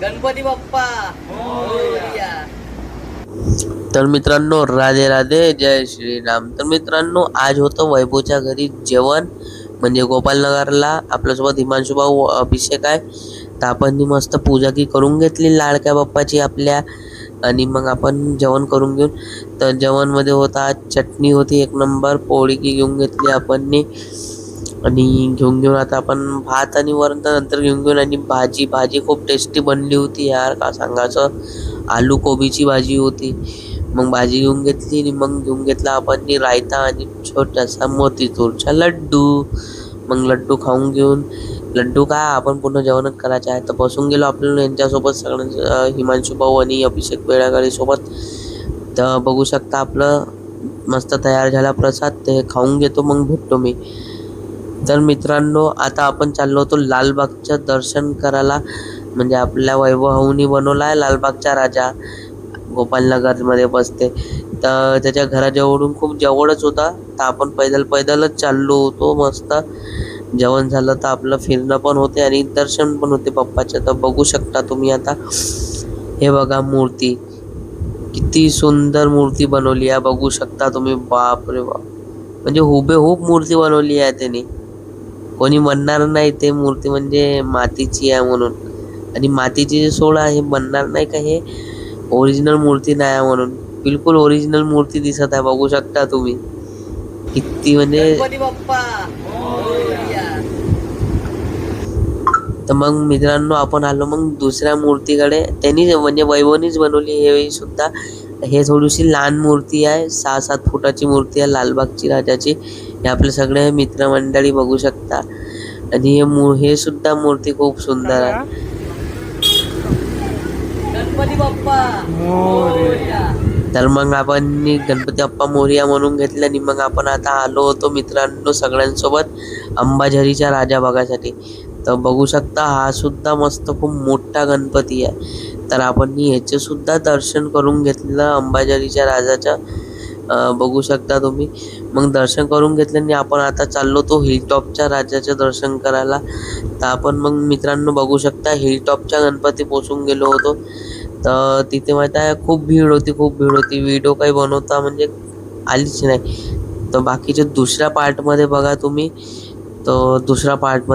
गणपती बाप्पा मोरया. तर मित्रांनो, राधे राधे, जय श्रीराम. तर मित्रांनो, आज होतं वैभवच्या घरी जेवण, म्हणजे गोपालनगरला. आपल्यासोबत हिमांशू भाऊ, अभिषेक आहे. तर आपण मस्त पूजा की करून घेतली लाडक्या बाप्पाची आपल्या, आणि मग आपण जेवण करून घेऊन. तर जेवणमध्ये होता चटणी होती एक नंबर, पोळी की घेऊन घेतली आपण, आणि घेऊन आता आपण भात आणि वरण तर नंतर घेऊन आणि भाजी खूप टेस्टी बनली होती यार, का सांगायचं. आलू कोबीची भाजी होती. मग भाजी घेऊन घेतली आणि मग घेऊन घेतला आपण रायता आणि छोटासा मोतीचूरचा लड्डू. मग लड्डू खाऊन घेऊन, लड्डू काय आपण पूर्ण जेवणच करायचे आहे. तर बसून गेलो आपल्याला यांच्यासोबत सगळ्यांच्या, हिमांशू भाऊ आणि अभिषेक बेळागाडी सोबत. तर बघू शकता आपलं मस्त तयार झाला प्रसाद, ते खाऊन घेतो मग भेटतो मी. तर मित्रांनो, आता आपण चाललो होतो लालबागचं दर्शन करायला. म्हणजे आपल्या वैभवनी बनवला आहे लालबागचा राजा, गोपालनगरमध्ये बसते. तर त्याच्या घराजवळून खूप जवळच होता. तर आपण पैदलच चाललो होतो. मस्त जेवण झालं तर आपलं फिरणं पण होते आणि दर्शन पण होते बाप्पाचं. तर बघू शकता तुम्ही आता, हे बघा मूर्ती, किती सुंदर मूर्ती बनवली आहे. बघू शकता तुम्ही, बाप रे बाप, म्हणजे हुबेहूब मूर्ती बनवली आहे त्याने. कोणी म्हणणार नाही ते मूर्ती म्हणजे मातीची आहे म्हणून, आणि मातीची जे सोळा हे म्हणणार नाही का हे ओरिजिनल मूर्ती नाही म्हणून. बिलकुल ओरिजिनल मूर्ती दिसत आहे. बघू शकता तुम्ही किती, म्हणजे. गणपती बाप्पा मोरया. तर मग मित्रांनो, आपण आलो मग दुसऱ्या मूर्तीकडे. त्यांनी म्हणजे वैभवनीच बनवली हे सुद्धा. हे थोडीशी लहान मूर्ती आहे, 6-7 फुटाची मूर्ती आहे लालबागची राजाची. हे आपले सगळे मित्रमंडळी बघू शकता. आणि हे सुद्धा मूर्ती खूप सुंदर आहे. गणपती बाप्पा मोरया. तर मग आपण गणपती बाप्पा मोरया म्हणून घेतलं, आणि मग आपण आता आलो होतो मित्रांनो सगळ्यांसोबत अंबाझरीचा राजा बघायसाठी. तर बघू शकता, हा सुद्धा मस्त खूप मोठा गणपती आहे. तर आपण ह्याचे सुद्धा दर्शन करून घेतलं अंबाझरीच्या राजाचं. बघू शकता तुम्ही. मग दर्शन करून घेतलं आणि आपण आता चाललो तो हिलटॉपच्या राजाचं दर्शन करायला. तर आपण मग मित्रांनो बघू शकता, हिलटॉपच्या गणपती पोचून गेलो होतो. तर तिथे माहिती आहे खूप भीड होती. व्हिडिओ काही बनवता म्हणजे आलीच नाही. तर बाकीचे दुसऱ्या पार्टमध्ये बघा तुम्ही. तर दुसऱ्या पार्टमध्ये